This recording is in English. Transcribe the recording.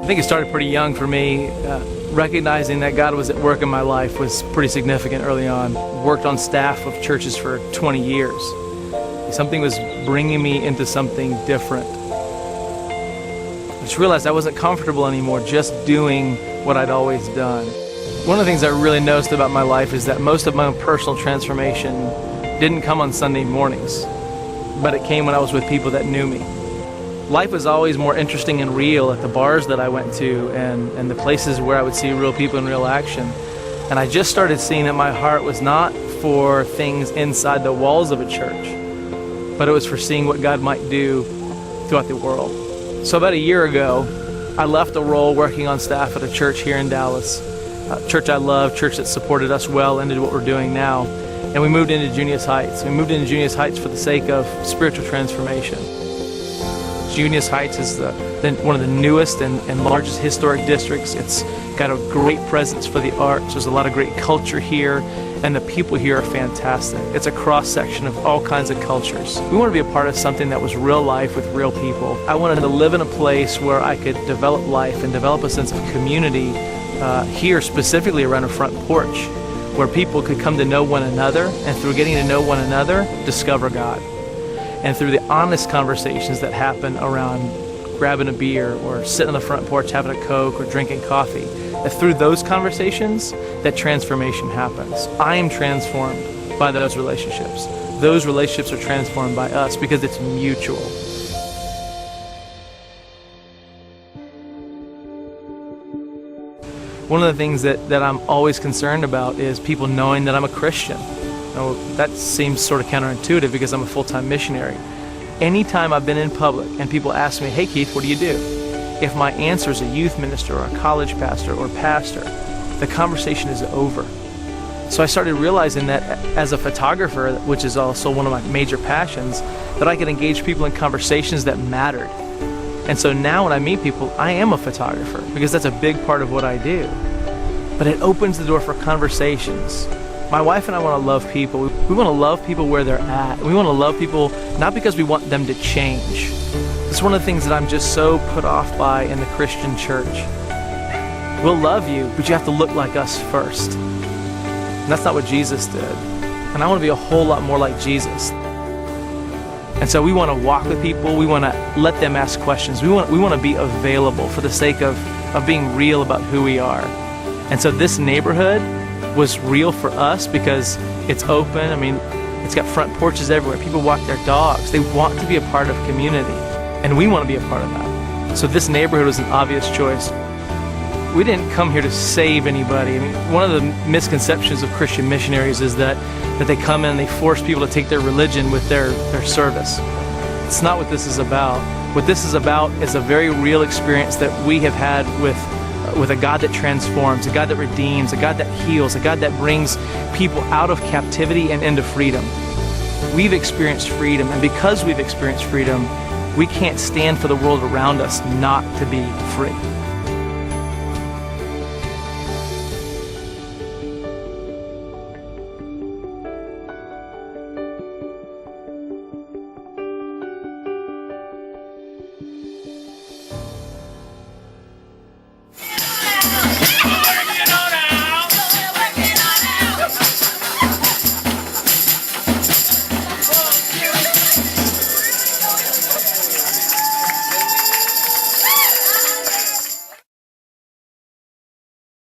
I think it started pretty young for me. Recognizing that God was at work in my life was pretty significant early on. Worked on staff of churches for 20 years. Something was bringing me into something different. I just realized I wasn't comfortable anymore just doing what I'd always done. One of the things I really noticed about my life is that most of my own personal transformation didn't come on Sunday mornings, but it came when I was with people that knew me. Life was always more interesting and real at the bars that I went to and the places where I would see real people in real action. And I just started seeing that my heart was not for things inside the walls of a church, but it was for seeing what God might do throughout the world. So about a year ago, I left a role working on staff at a church here in Dallas, a church I love, church that supported us well and did what we're doing now. And we moved into Junius Heights. We moved into Junius Heights for the sake of spiritual transformation. Junius Heights is one of the newest and largest historic districts. It's got a great presence for the arts. There's a lot of great culture here, and the people here are fantastic. It's a cross-section of all kinds of cultures. We want to be a part of something that was real life with real people. I wanted to live in a place where I could develop life and develop a sense of community here, specifically around a front porch, where people could come to know one another, and through getting to know one another, discover God. And through the honest conversations that happen around grabbing a beer or sitting on the front porch having a Coke or drinking coffee, that through those conversations, that transformation happens. I am transformed by those relationships. Those relationships are transformed by us because it's mutual. One of the things that I'm always concerned about is people knowing that I'm a Christian. Now, that seems sort of counterintuitive because I'm a full-time missionary. Anytime I've been in public and people ask me, "Hey Keith, what do you do?" If my answer is a youth minister or a college pastor or pastor, the conversation is over. So I started realizing that as a photographer, which is also one of my major passions, that I could engage people in conversations that mattered. And so now when I meet people, I am a photographer because that's a big part of what I do. But it opens the door for conversations. My wife and I want to love people. We want to love people where they're at. We want to love people not because we want them to change. It's one of the things that I'm just so put off by in the Christian church. We'll love you, but you have to look like us first. And that's not what Jesus did. And I want to be a whole lot more like Jesus. And so we want to walk with people. We want to let them ask questions. We want to be available for the sake of being real about who we are. And so this neighborhood was real for us because it's open. I mean, it's got front porches everywhere. People walk their dogs. They want to be a part of community, and we want to be a part of that. So this neighborhood was an obvious choice. We didn't come here to save anybody. I mean, one of the misconceptions of Christian missionaries is that they come in and they force people to take their religion with their service. It's not what this is about. What this is about is a very real experience that we have had with a God that transforms, a God that redeems, a God that heals, a God that brings people out of captivity and into freedom. We've experienced freedom, and because we've experienced freedom, we can't stand for the world around us not to be free.